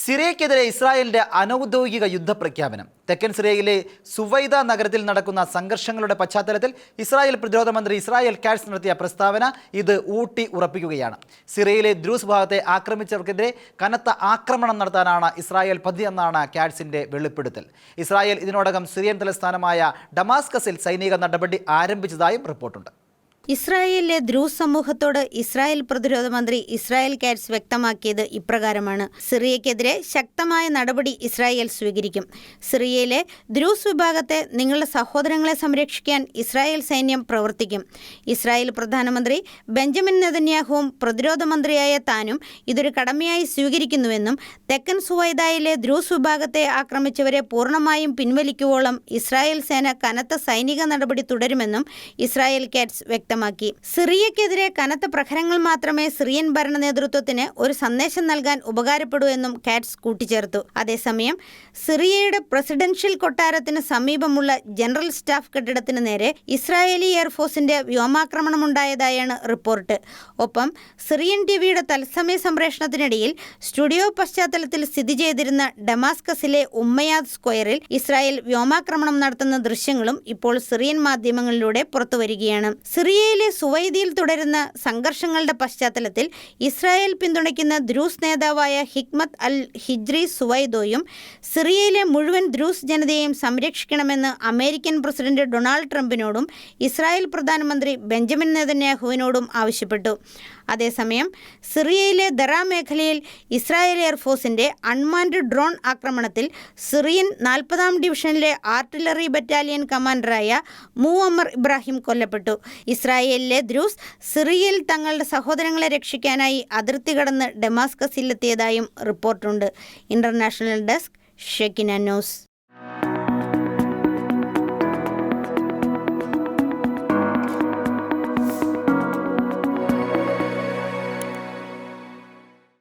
സിറിയയ്ക്കെതിരെ ഇസ്രായേലിന്റെ അനൗദ്യോഗിക യുദ്ധപ്രഖ്യാപനം. തെക്കൻ സിറിയയിലെ സുവൈദ നഗരത്തിൽ നടക്കുന്ന സംഘർഷങ്ങളുടെ പശ്ചാത്തലത്തിൽ ഇസ്രായേൽ പ്രതിരോധ മന്ത്രി ഇസ്രായേൽ കാറ്റ്സ് നടത്തിയ പ്രസ്താവന ഇത് ഊട്ടി ഉറപ്പിക്കുകയാണ്. സിറിയയിലെ ദ്രൂസ് ഭാഗത്തെ ആക്രമിച്ചവർക്കെതിരെ കനത്ത ആക്രമണം നടത്താനാണ് ഇസ്രായേൽ പദ്ധതിയെന്നാണ് കാറ്റ്സിന്റെ വെളിപ്പെടുത്തൽ. ഇസ്രായേൽ ഇതിനോടകം സിറിയൻ തലസ്ഥാനമായ ഡമാസ്കസിൽ സൈനിക നടപടി ആരംഭിച്ചതായും റിപ്പോർട്ടുണ്ട്. ഇസ്രായേലിലെ ദ്രൂസ് സമൂഹത്തോട് ഇസ്രായേൽ പ്രതിരോധ മന്ത്രി ഇസ്രായേൽ കാറ്റ്സ് വ്യക്തമാക്കിയത് ഇപ്രകാരമാണ്: സിറിയയ്ക്കെതിരെ ശക്തമായ നടപടി ഇസ്രായേൽ സ്വീകരിക്കും. സിറിയയിലെ ദ്രൂസ് വിഭാഗത്തെ നിങ്ങളുടെ സഹോദരങ്ങളെ സംരക്ഷിക്കാൻ ഇസ്രായേൽ സൈന്യം പ്രവർത്തിക്കും. ഇസ്രായേൽ പ്രധാനമന്ത്രി ബെഞ്ചമിൻ നെതന്യാഹുവും പ്രതിരോധ മന്ത്രിയായ താനും ഇതൊരു കടമയായി സ്വീകരിക്കുന്നുവെന്നും തെക്കൻ സുവൈദയിലെ ദ്രൂസ് വിഭാഗത്തെ ആക്രമിച്ചവരെ പൂർണ്ണമായും പിൻവലിക്കുവോളം ഇസ്രായേൽ സേന കനത്ത സൈനിക നടപടി തുടരുമെന്നും ഇസ്രായേൽ കാറ്റ്സ് വ്യക്തമാക്കി. സിറിയയ്ക്കെതിരെ കനത്ത പ്രഹരങ്ങൾ മാത്രമേ സിറിയൻ ഭരണ നേതൃത്വത്തിന് ഒരു സന്ദേശം നൽകാൻ ഉപകാരപ്പെടൂ എന്നും കാറ്റ്സ് കൂട്ടിച്ചേർത്തു. അതേസമയം സിറിയയുടെ പ്രസിഡൻഷ്യൽ കൊട്ടാരത്തിന് സമീപമുള്ള ജനറൽ സ്റ്റാഫ് കെട്ടിടത്തിന് നേരെ ഇസ്രായേലി എയർഫോഴ്സിന്റെ വ്യോമാക്രമണമുണ്ടായതായാണ് റിപ്പോർട്ട്. ഒപ്പം സിറിയൻ ടിവിയുടെ തത്സമയ സംപ്രേഷണത്തിനിടയിൽ സ്റ്റുഡിയോ പശ്ചാത്തലത്തിൽ സ്ഥിതി ചെയ്തിരുന്ന ഡമാസ്കസിലെ ഉമ്മയാദ് സ്ക്വയറിൽ ഇസ്രായേൽ വ്യോമാക്രമണം നടത്തുന്ന ദൃശ്യങ്ങളും ഇപ്പോൾ സിറിയൻ മാധ്യമങ്ങളിലൂടെ പുറത്തുവരികയാണ്. സിറിയയിലെ സുവൈദിയിൽ തുടരുന്ന സംഘർഷങ്ങളുടെ പശ്ചാത്തലത്തിൽ ഇസ്രായേൽ പിന്തുണയ്ക്കുന്ന ദ്രൂസ് നേതാവായ ഹിക്മത്ത് അൽ ഹിജ്രി സുവൈദോയും സിറിയയിലെ മുഴുവൻ ദ്രൂസ് ജനതയെയും സംരക്ഷിക്കണമെന്ന് അമേരിക്കൻ പ്രസിഡന്റ് ഡൊണാൾഡ് ട്രംപിനോടും ഇസ്രായേൽ പ്രധാനമന്ത്രി ബെഞ്ചമിൻ നെതന്യാഹുവിനോടും ആവശ്യപ്പെട്ടു. അതേസമയം സിറിയയിലെ ദറ മേഖലയിൽ ഇസ്രായേൽ എയർഫോഴ്സിന്റെ അൺമാൻഡ് ഡ്രോൺ ആക്രമണത്തിൽ സിറിയൻ 40-ാം ഡിവിഷനിലെ ആർട്ടിലറി ബറ്റാലിയൻ കമാൻഡറായ മുഅമ്മർ ഇബ്രാഹിം കൊല്ലപ്പെട്ടു. ഇസ്രായേലിലെ ദ്രൂസ് സിറിയയിൽ തങ്ങളുടെ സഹോദരങ്ങളെ രക്ഷിക്കാനായി അതിർത്തി കടന്ന് ഡമാസ്കസിലെത്തിയതായും റിപ്പോർട്ടുണ്ട്. International desk, Shekinah news.